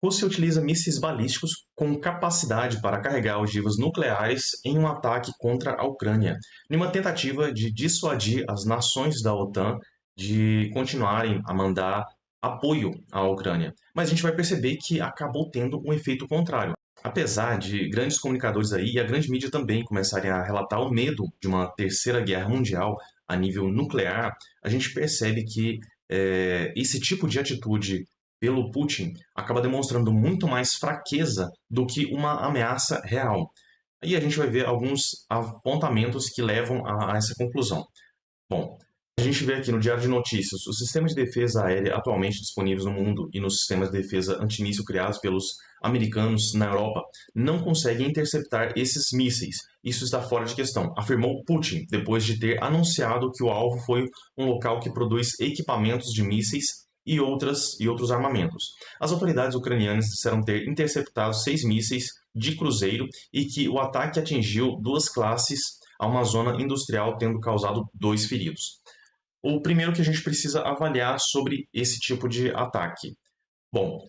Rússia utiliza mísseis balísticos com capacidade para carregar ogivas nucleares em um ataque contra a Ucrânia, numa tentativa de dissuadir as nações da OTAN de continuarem a mandar apoio à Ucrânia. Mas a gente vai perceber que acabou tendo um efeito contrário. Apesar de grandes comunicadores aí e a grande mídia também começarem a relatar o medo de uma terceira guerra mundial a nível nuclear, a gente percebe que esse tipo de atitude pelo Putin acaba demonstrando muito mais fraqueza do que uma ameaça real. Aí a gente vai ver alguns apontamentos que levam a essa conclusão. Bom, a gente vê aqui no Diário de Notícias, os sistemas de defesa aérea atualmente disponíveis no mundo e nos sistemas de defesa antimíssil criados pelos americanos na Europa não conseguem interceptar esses mísseis. Isso está fora de questão, afirmou Putin, depois de ter anunciado que o alvo foi um local que produz equipamentos de mísseis e outros armamentos. As autoridades ucranianas disseram ter interceptado 6 mísseis de cruzeiro e que o ataque atingiu 2 classes a uma zona industrial, tendo causado 2 feridos. O primeiro que a gente precisa avaliar sobre esse tipo de ataque. Bom,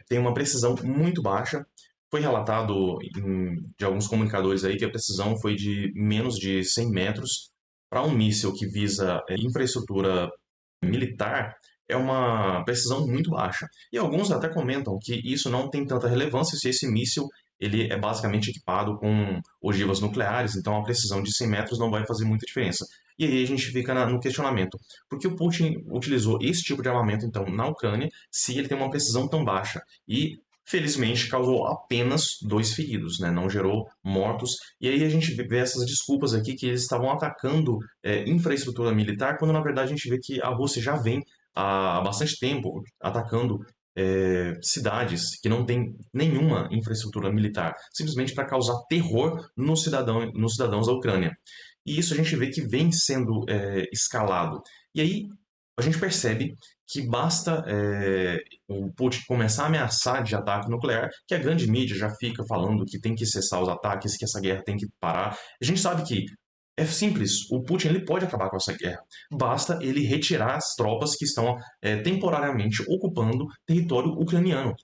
tem uma precisão muito baixa. Foi relatado de alguns comunicadores aí que a precisão foi de menos de 100 metros. Para um míssil que visa infraestrutura militar, é uma precisão muito baixa. E alguns até comentam que isso não tem tanta relevância se esse míssil ele é basicamente equipado com ogivas nucleares, então a precisão de 100 metros não vai fazer muita diferença. E aí a gente fica no questionamento, por que o Putin utilizou esse tipo de armamento então na Ucrânia se ele tem uma precisão tão baixa? E felizmente causou apenas 2 feridos, né? Não gerou mortos. E aí a gente vê essas desculpas aqui que eles estavam atacando infraestrutura militar, quando na verdade a gente vê que a Rússia já vem há bastante tempo atacando cidades que não têm nenhuma infraestrutura militar, simplesmente para causar terror nos cidadãos da Ucrânia. E isso a gente vê que vem sendo escalado. E aí a gente percebe que basta o Putin começar a ameaçar de ataque nuclear, que a grande mídia já fica falando que tem que cessar os ataques, que essa guerra tem que parar. A gente sabe que é simples, o Putin ele pode acabar com essa guerra. Basta ele retirar as tropas que estão temporariamente ocupando território ucraniano.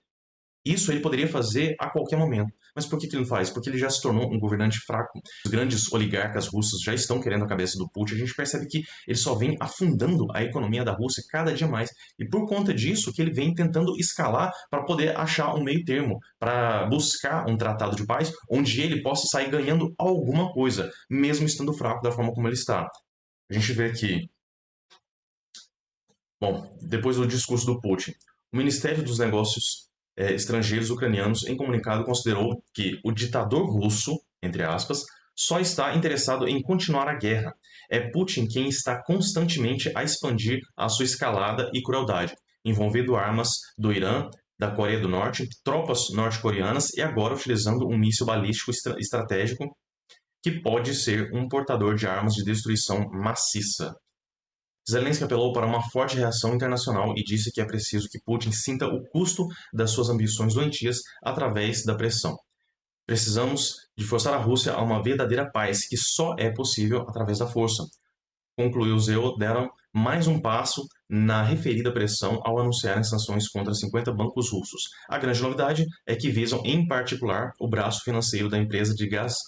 Isso ele poderia fazer a qualquer momento. Mas por que ele não faz? Porque ele já se tornou um governante fraco. Os grandes oligarcas russos já estão querendo a cabeça do Putin. A gente percebe que ele só vem afundando a economia da Rússia cada dia mais. E por conta disso que ele vem tentando escalar para poder achar um meio termo, para buscar um tratado de paz onde ele possa sair ganhando alguma coisa, mesmo estando fraco da forma como ele está. A gente vê aqui. Bom, depois do discurso do Putin, o Ministério dos Negócios Estrangeiros ucranianos, em comunicado, considerou que o ditador russo, entre aspas, só está interessado em continuar a guerra. É Putin quem está constantemente a expandir a sua escalada e crueldade, envolvendo armas do Irã, da Coreia do Norte, tropas norte-coreanas e agora utilizando um míssil balístico estratégico que pode ser um portador de armas de destruição maciça. Zelensky apelou para uma forte reação internacional e disse que é preciso que Putin sinta o custo das suas ambições doentias através da pressão. Precisamos de forçar a Rússia a uma verdadeira paz, que só é possível através da força. Concluiu Zeo, deram mais um passo na referida pressão ao anunciarem sanções contra 50 bancos russos. A grande novidade é que visam, em particular, o braço financeiro da empresa de gás,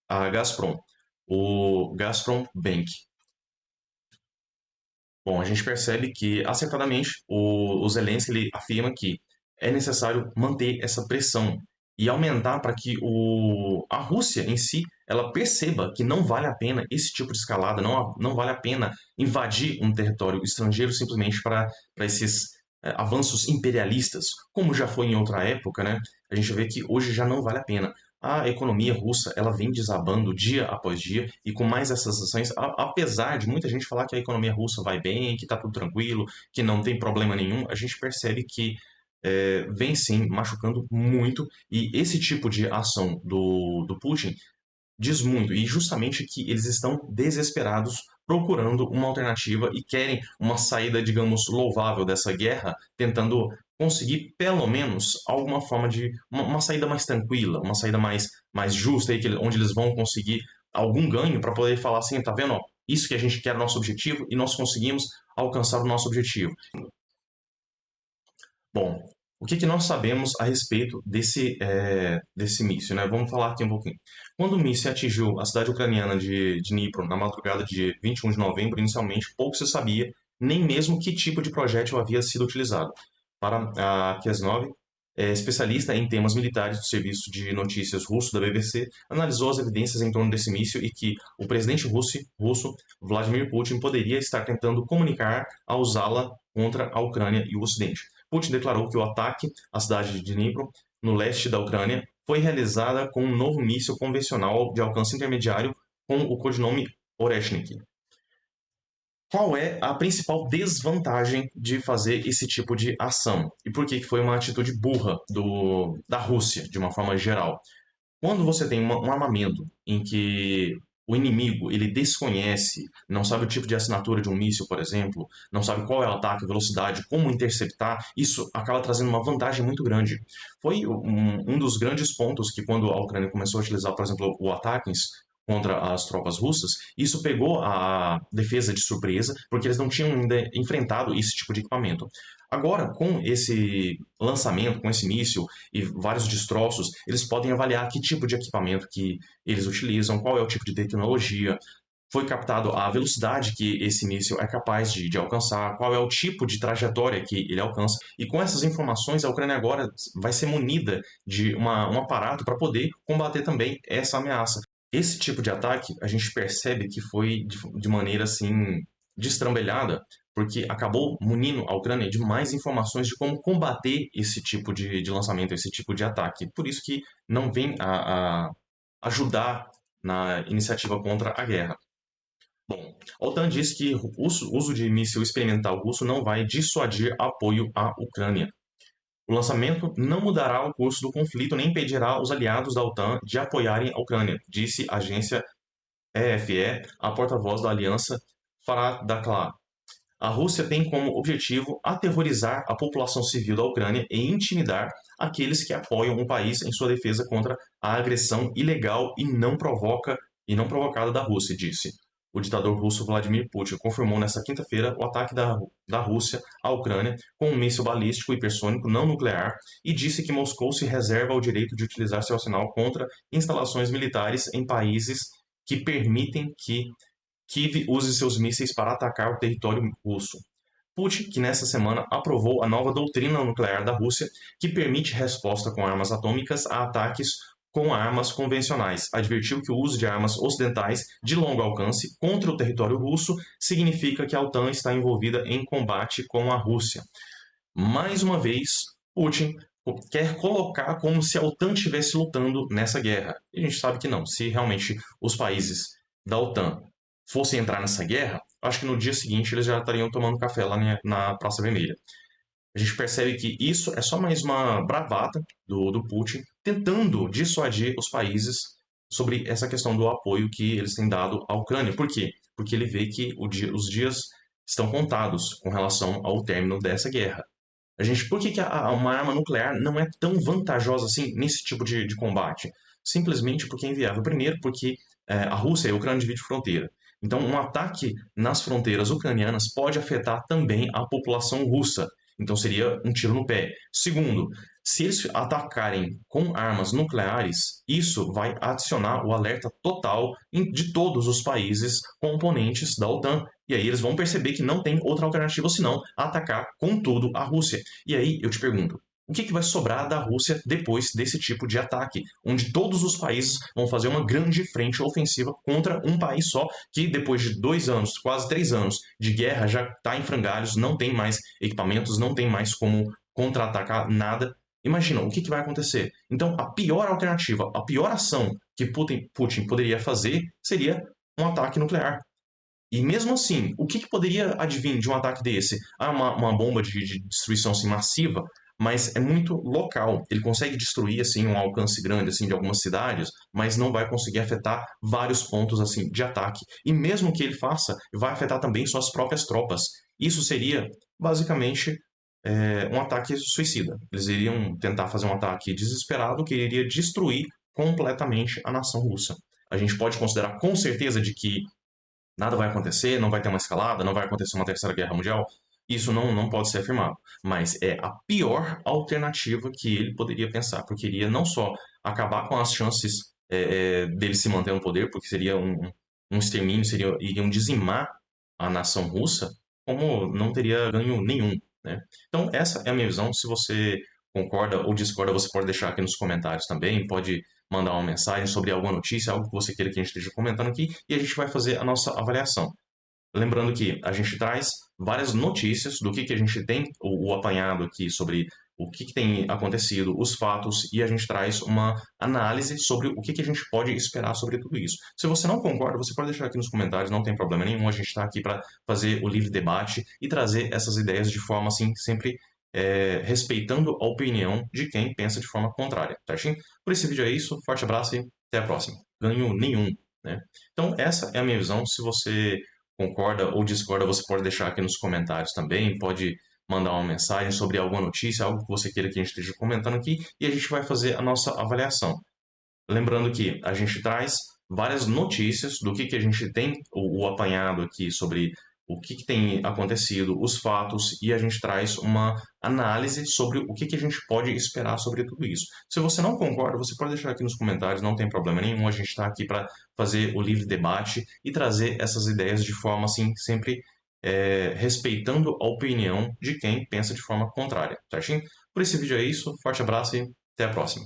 a Gazprom, o Gazprom Bank. Bom, a gente percebe que, acertadamente, o Zelensky ele afirma que é necessário manter essa pressão e aumentar para que a Rússia em si ela perceba que não vale a pena esse tipo de escalada, não vale a pena invadir um território estrangeiro simplesmente para esses avanços imperialistas, como já foi em outra época, né? A gente vê que hoje já não vale a pena. A economia russa ela vem desabando dia após dia e com mais essas ações, apesar de muita gente falar que a economia russa vai bem, que está tudo tranquilo, que não tem problema nenhum, a gente percebe que vem sim machucando muito e esse tipo de ação do Putin diz muito, e justamente que eles estão desesperados procurando uma alternativa e querem uma saída, digamos, louvável dessa guerra, tentando conseguir pelo menos alguma forma de uma saída mais tranquila, uma saída mais justa, aí, onde eles vão conseguir algum ganho para poder falar assim, tá vendo? Ó, isso que a gente quer é o nosso objetivo e nós conseguimos alcançar o nosso objetivo. Bom, O que que nós sabemos a respeito desse míssil, né? Vamos falar aqui um pouquinho. Quando o míssil atingiu a cidade ucraniana de Dnipro na madrugada de 21 de novembro, inicialmente pouco se sabia, nem mesmo que tipo de projétil havia sido utilizado. Para a Kesnov, especialista em temas militares do serviço de notícias russo da BBC, analisou as evidências em torno desse míssil e que o presidente russo Vladimir Putin poderia estar tentando comunicar a usá-la contra a Ucrânia e o Ocidente. Putin declarou que o ataque à cidade de Dnipro, no leste da Ucrânia, foi realizada com um novo míssil convencional de alcance intermediário com o codinome Oreshnik. Qual é a principal desvantagem de fazer esse tipo de ação? E por que foi uma atitude burra da Rússia, de uma forma geral? Quando você tem um armamento em que o inimigo ele desconhece, não sabe o tipo de assinatura de um míssil, por exemplo, não sabe qual é o ataque, velocidade, como interceptar, isso acaba trazendo uma vantagem muito grande. Foi um dos grandes pontos que quando a Ucrânia começou a utilizar, por exemplo, o ATACMS contra as tropas russas, isso pegou a defesa de surpresa, porque eles não tinham ainda enfrentado esse tipo de equipamento. Agora, com esse lançamento, com esse míssil e vários destroços, eles podem avaliar que tipo de equipamento que eles utilizam, qual é o tipo de tecnologia, foi captado a velocidade que esse míssil é capaz de alcançar, qual é o tipo de trajetória que ele alcança. E com essas informações, a Ucrânia agora vai ser munida de um aparato para poder combater também essa ameaça. Esse tipo de ataque, a gente percebe que foi de maneira assim destrambelhada, porque acabou munindo a Ucrânia de mais informações de como combater esse tipo de lançamento, esse tipo de ataque. Por isso que não vem a ajudar na iniciativa contra a guerra. Bom, a OTAN diz que o uso de míssil experimental russo não vai dissuadir apoio à Ucrânia. O lançamento não mudará o curso do conflito nem impedirá os aliados da OTAN de apoiarem a Ucrânia, disse a agência EFE, a porta-voz da aliança Farah Daklar. A Rússia tem como objetivo aterrorizar a população civil da Ucrânia e intimidar aqueles que apoiam o país em sua defesa contra a agressão ilegal e não provocada da Rússia, disse. O ditador russo Vladimir Putin confirmou nesta quinta-feira o ataque da Rússia à Ucrânia com um míssil balístico hipersônico não nuclear e disse que Moscou se reserva o direito de utilizar seu arsenal contra instalações militares em países que permitem que Kiev use seus mísseis para atacar o território russo. Putin, que nesta semana aprovou a nova doutrina nuclear da Rússia, que permite resposta com armas atômicas a ataques com armas convencionais, advertiu que o uso de armas ocidentais de longo alcance contra o território russo significa que a OTAN está envolvida em combate com a Rússia. Mais uma vez, Putin quer colocar como se a OTAN estivesse lutando nessa guerra. E a gente sabe que não. Se realmente os países da OTAN fossem entrar nessa guerra, acho que no dia seguinte eles já estariam tomando café lá na Praça Vermelha. A gente percebe que isso é só mais uma bravata do Putin, tentando dissuadir os países sobre essa questão do apoio que eles têm dado à Ucrânia. Por quê? Porque ele vê que os dias estão contados com relação ao término dessa guerra. Por que uma arma nuclear não é tão vantajosa assim nesse tipo de combate? Simplesmente porque é inviável. Primeiro, porque a Rússia e a Ucrânia dividem fronteira. Então, um ataque nas fronteiras ucranianas pode afetar também a população russa. Então, seria um tiro no pé. Segundo, se eles atacarem com armas nucleares, isso vai adicionar o alerta total de todos os países componentes da OTAN. E aí eles vão perceber que não tem outra alternativa senão atacar com tudo a Rússia. E aí eu te pergunto, o que vai sobrar da Rússia depois desse tipo de ataque, onde todos os países vão fazer uma grande frente ofensiva contra um país só, que depois de 2 anos, quase 3 anos de guerra, já está em frangalhos, não tem mais equipamentos, não tem mais como contra-atacar nada. Imagina, o que vai acontecer? Então, a pior alternativa, a pior ação que Putin poderia fazer seria um ataque nuclear. E mesmo assim, o que poderia advir de um ataque desse? Uma bomba de destruição assim, massiva, mas é muito local. Ele consegue destruir assim um alcance grande assim de algumas cidades, mas não vai conseguir afetar vários pontos assim de ataque. E mesmo que ele faça, vai afetar também suas próprias tropas. Isso seria basicamente um ataque suicida. Eles iriam tentar fazer um ataque desesperado que iria destruir completamente a nação russa. A gente pode considerar com certeza de que nada vai acontecer, não vai ter uma escalada, não vai acontecer uma terceira guerra mundial. Isso não pode ser afirmado, mas é a pior alternativa que ele poderia pensar, porque iria não só acabar com as chances dele se manter no poder, porque seria um extermínio, iriam dizimar a nação russa, como não teria ganho nenhum, né? Então, essa é a minha visão. Se você concorda ou discorda, você pode deixar aqui nos comentários também, pode mandar uma mensagem sobre alguma notícia, algo que você queira que a gente esteja comentando aqui, e a gente vai fazer a nossa avaliação. Lembrando que a gente traz várias notícias do que a gente tem, o apanhado aqui sobre o que tem acontecido, os fatos, e a gente traz uma análise sobre o que a gente pode esperar sobre tudo isso. Se você não concorda, você pode deixar aqui nos comentários, não tem problema nenhum, a gente está aqui para fazer o livre debate e trazer essas ideias de forma assim, sempre respeitando a opinião de quem pensa de forma contrária, certinho? Por esse vídeo é isso, forte abraço e até a próxima. Ganho nenhum, né? Então, essa é a minha visão. Se você concorda ou discorda, você pode deixar aqui nos comentários também, pode mandar uma mensagem sobre alguma notícia, algo que você queira que a gente esteja comentando aqui, e a gente vai fazer a nossa avaliação. Lembrando que a gente traz várias notícias do que a gente tem, o apanhado aqui sobre o que tem acontecido, os fatos, e a gente traz uma análise sobre o que a gente pode esperar sobre tudo isso. Se você não concorda, você pode deixar aqui nos comentários, não tem problema nenhum, a gente está aqui para fazer o livre debate e trazer essas ideias de forma assim, sempre respeitando a opinião de quem pensa de forma contrária, certinho? Por esse vídeo é isso, forte abraço e até a próxima.